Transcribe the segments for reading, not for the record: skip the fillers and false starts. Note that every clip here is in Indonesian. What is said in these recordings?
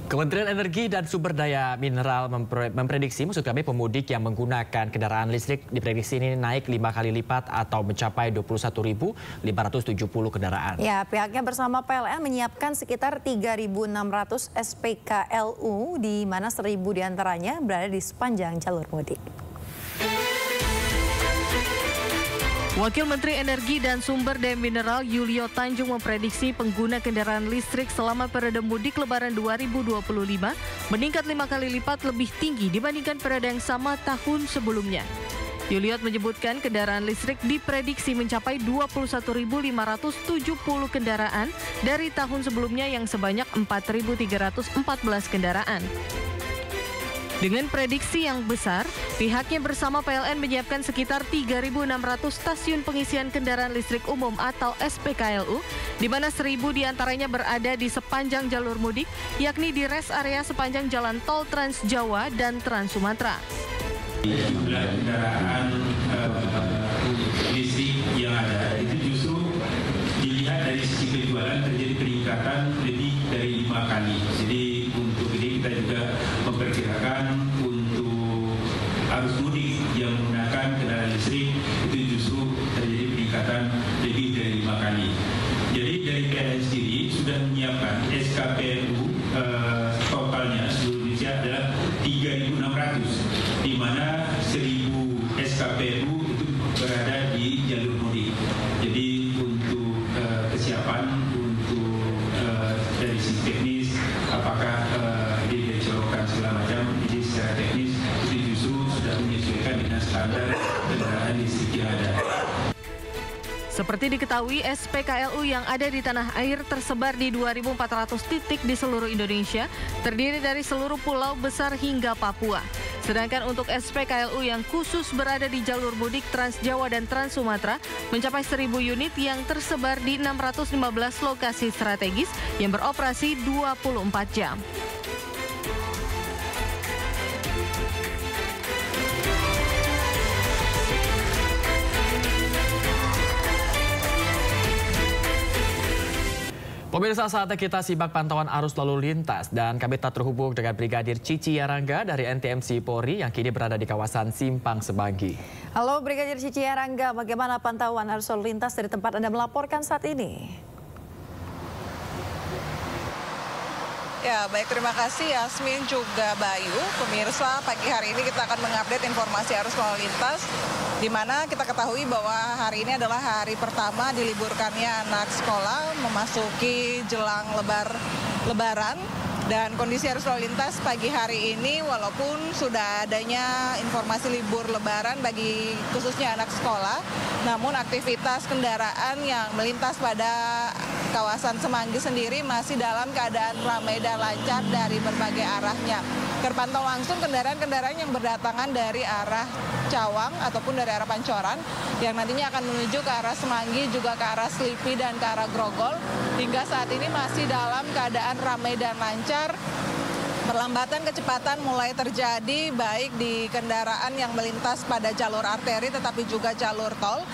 Kementerian Energi dan Sumber Daya Mineral memprediksi pemudik yang menggunakan kendaraan listrik diprediksi ini naik 5 kali lipat atau mencapai 21.570 kendaraan. Ya, pihaknya bersama PLN menyiapkan sekitar 3.600 SPKLU di mana 1.000 diantaranya berada di sepanjang jalur mudik. Wakil Menteri Energi dan Sumber Daya Mineral Yulio Tanjung memprediksi pengguna kendaraan listrik selama periode mudik Lebaran 2025 meningkat 5 kali lipat lebih tinggi dibandingkan periode yang sama tahun sebelumnya. Yulio menyebutkan kendaraan listrik diprediksi mencapai 21.570 kendaraan dari tahun sebelumnya yang sebanyak 4.314 kendaraan. Dengan prediksi yang besar, pihaknya bersama PLN menyiapkan sekitar 3.600 stasiun pengisian kendaraan listrik umum atau SPKLU, di mana 1.000 diantaranya berada di sepanjang jalur mudik, yakni di rest area sepanjang jalan tol Trans Jawa dan Trans Sumatera. Jumlah kendaraan listrik yang ada itu justru dilihat dari sisi penjualan terjadi peningkatan lebih dari 5 kali. Jadi untuk ini kita juga memperkirakan untuk arus mudik yang menggunakan kendaraan listrik itu justru terjadi peningkatan lebih dari 5 kali. Jadi dari PLN sendiri sudah menyiapkan SKPLU totalnya seluruh Indonesia adalah 3.600, di mana 1.000 SKPLU itu berada di jalur mudik. Jadi untuk kesiapan untuk dari sisi teknis, apakah dia dicolokkan segala macam, jadi secara teknis itu justru sudah menyesuaikan dengan standar kendaraan listrik yang ada. Seperti diketahui, SPKLU yang ada di tanah air tersebar di 2.400 titik di seluruh Indonesia, terdiri dari seluruh pulau besar hingga Papua. Sedangkan untuk SPKLU yang khusus berada di jalur mudik Trans Jawa dan Trans Sumatera mencapai 1.000 unit yang tersebar di 615 lokasi strategis yang beroperasi 24 jam. Pemirsa, saatnya kita simak pantauan arus lalu lintas dan kami telah terhubung dengan Brigadir Cici Yarangga dari NTMC Polri yang kini berada di kawasan Simpang Semanggi. Halo Brigadir Cici Yarangga, bagaimana pantauan arus lalu lintas dari tempat Anda melaporkan saat ini? Ya, baik, terima kasih Yasmin juga Bayu. Pemirsa, pagi hari ini kita akan mengupdate informasi arus lalu lintas, di mana kita ketahui bahwa hari ini adalah hari pertama diliburkannya anak sekolah memasuki jelang Lebaran. Dan kondisi arus lalu lintas pagi hari ini walaupun sudah adanya informasi libur Lebaran bagi khususnya anak sekolah, namun aktivitas kendaraan yang melintas pada kawasan Semanggi sendiri masih dalam keadaan ramai dan lancar dari berbagai arahnya. Terpantau langsung kendaraan-kendaraan yang berdatangan dari arah Cawang ataupun dari arah Pancoran yang nantinya akan menuju ke arah Semanggi, juga ke arah Selipi dan ke arah Grogol. Hingga saat ini masih dalam keadaan ramai dan lancar. Perlambatan kecepatan mulai terjadi baik di kendaraan yang melintas pada jalur arteri tetapi juga jalur tol.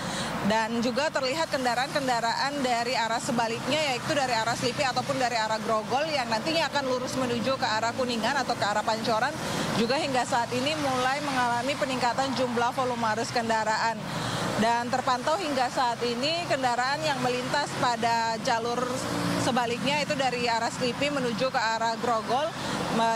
Dan juga terlihat kendaraan-kendaraan dari arah sebaliknya, yaitu dari arah Selipi ataupun dari arah Grogol yang nantinya akan lurus menuju ke arah Kuningan atau ke arah Pancoran. Juga hingga saat ini mulai mengalami peningkatan jumlah volume arus kendaraan. Dan terpantau hingga saat ini kendaraan yang melintas pada jalur sebaliknya itu dari arah Selipi menuju ke arah Grogol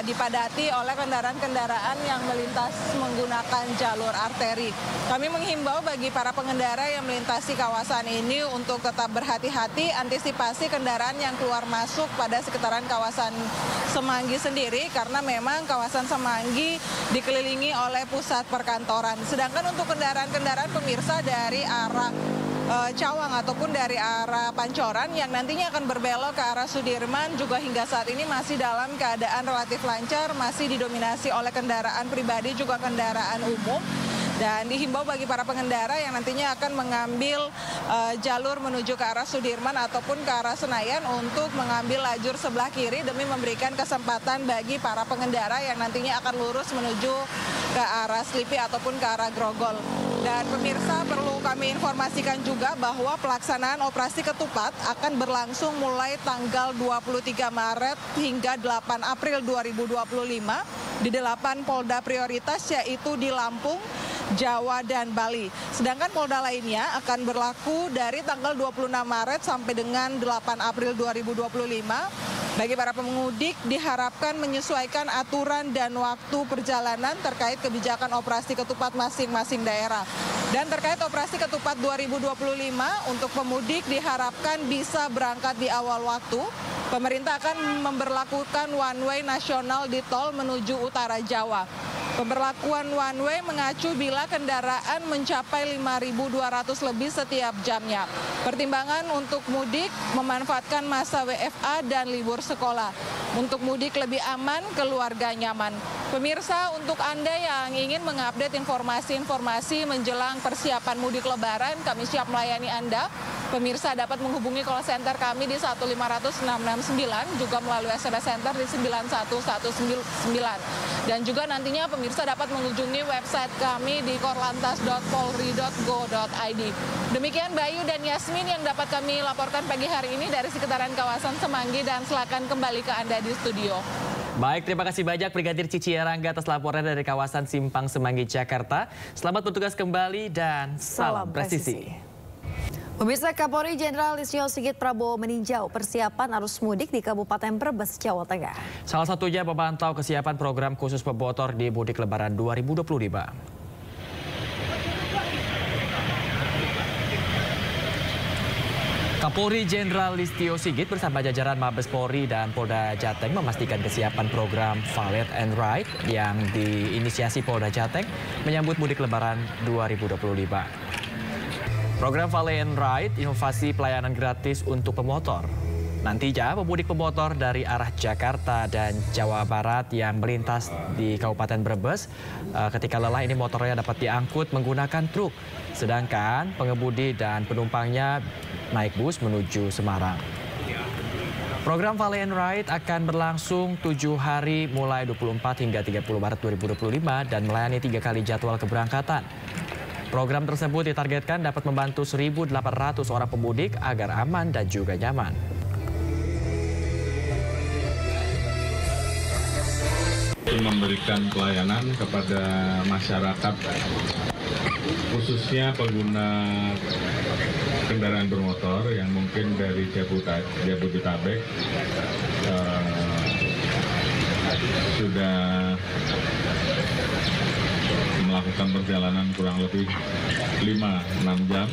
dipadati oleh kendaraan-kendaraan yang melintas menggunakan jalur arteri. Kami menghimbau bagi para pengendara yang melintasi kawasan ini untuk tetap berhati-hati, antisipasi kendaraan yang keluar masuk pada sekitaran kawasan Semanggi sendiri, karena memang kawasan Semanggi dikelilingi oleh pusat perkantoran. Sedangkan untuk kendaraan-kendaraan pemirsa dari arah Cawang ataupun dari arah Pancoran yang nantinya akan berbelok ke arah Sudirman juga hingga saat ini masih dalam keadaan relatif lancar, masih didominasi oleh kendaraan pribadi juga kendaraan umum. Dan dihimbau bagi para pengendara yang nantinya akan mengambil jalur menuju ke arah Sudirman ataupun ke arah Senayan untuk mengambil lajur sebelah kiri demi memberikan kesempatan bagi para pengendara yang nantinya akan lurus menuju ke arah Selipi ataupun ke arah Grogol. Dan pemirsa, perlu kami informasikan juga bahwa pelaksanaan operasi ketupat akan berlangsung mulai tanggal 23 Maret hingga 8 April 2025 di 8 Polda prioritas, yaitu di Lampung, Jawa, dan Bali. Sedangkan Polda lainnya akan berlaku dari tanggal 26 Maret sampai dengan 8 April 2025. Bagi para pemudik diharapkan menyesuaikan aturan dan waktu perjalanan terkait kebijakan operasi ketupat masing-masing daerah. Dan terkait operasi ketupat 2025 untuk pemudik diharapkan bisa berangkat di awal waktu. Pemerintah akan memberlakukan one way nasional di tol menuju utara Jawa. Pemberlakuan one way mengacu bila kendaraan mencapai 5.200 lebih setiap jamnya. Pertimbangan untuk mudik memanfaatkan masa WFA dan libur sekolah. Untuk mudik lebih aman, keluarga nyaman. Pemirsa, untuk Anda yang ingin mengupdate informasi-informasi menjelang persiapan mudik Lebaran, kami siap melayani Anda. Pemirsa dapat menghubungi call center kami di 1500669, juga melalui SMS center di 91199. Dan juga nantinya pemirsa dapat mengunjungi website kami di korlantas.polri.go.id. Demikian Bayu dan Yasmin yang dapat kami laporkan pagi hari ini dari sekitaran kawasan Semanggi, dan silakan kembali ke Anda di studio. Baik, terima kasih banyak Brigadir Cici Erangga atas laporan dari kawasan Simpang Semanggi, Jakarta. Selamat bertugas kembali dan salam presisi. Pemirsa, Kapolri Jenderal Listio Sigit Prabowo meninjau persiapan arus mudik di Kabupaten Brebes, Jawa Tengah. Salah satunya memantau kesiapan program khusus pemotor di mudik Lebaran 2025. Kapolri Jenderal Listio Sigit bersama jajaran Mabes Polri dan Polda Jateng memastikan kesiapan program Valet and Ride yang diinisiasi Polda Jateng menyambut mudik Lebaran 2025. Program Valet and Ride, inovasi pelayanan gratis untuk pemotor. Nantinya pemudik pemotor dari arah Jakarta dan Jawa Barat yang melintas di Kabupaten Brebes, ketika lelah ini motornya dapat diangkut menggunakan truk. Sedangkan pengemudi dan penumpangnya naik bus menuju Semarang. Program Valet and Ride akan berlangsung 7 hari mulai 24 hingga 30 Maret 2025 dan melayani 3 kali jadwal keberangkatan. Program tersebut ditargetkan dapat membantu 1.800 orang pemudik agar aman dan juga nyaman. Untuk memberikan pelayanan kepada masyarakat, khususnya pengguna kendaraan bermotor yang mungkin dari Jabodetabek sudah melakukan perjalanan kurang lebih 5-6 jam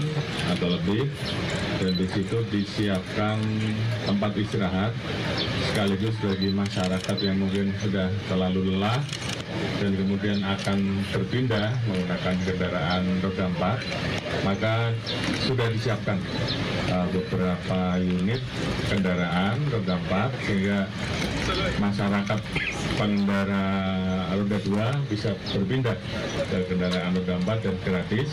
atau lebih, dan di situ disiapkan tempat istirahat sekaligus bagi masyarakat yang mungkin sudah terlalu lelah dan kemudian akan berpindah menggunakan kendaraan roda 4, maka sudah disiapkan beberapa unit kendaraan roda 4 sehingga masyarakat pengendara roda 2 bisa berpindah ke kendaraan roda 4 dan gratis.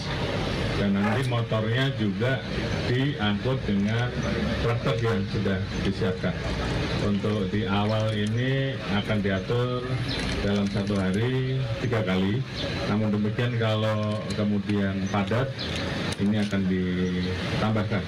Dan nanti motornya juga diangkut dengan truk yang sudah disiapkan. Untuk di awal ini akan diatur dalam 1 hari 3 kali. Namun demikian kalau kemudian padat, ini akan ditambahkan